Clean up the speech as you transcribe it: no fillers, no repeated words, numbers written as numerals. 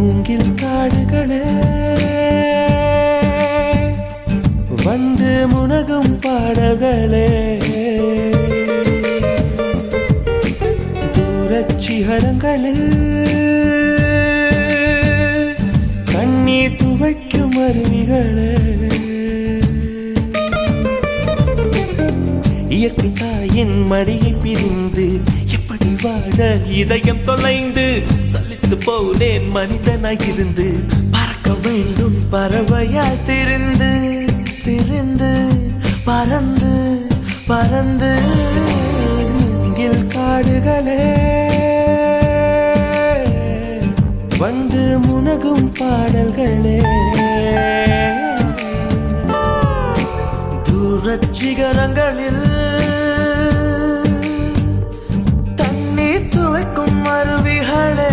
மூங்கில் காடுகளே வந்து முனகும் பாடல்களே தூரச் சிகரங்களில் கண்ணீர் துவைக்கும் அருவிகளே இயற்கை தாயின் மடியை பிரிந்து எப்படி வாழ இதயம் தொலைந்து சலித்து போனேன் மனிதனாயிருந்து பறக்க வேண்டும் பறவையாய் திரிந்து திரிந்து பறந்து பறந்து மூங்கில் காடுகளே வந்து முனகும் பாடல்களே தூரச் சிகரங்களில் தண்ணீர் துவைக்கும் அருவிகளே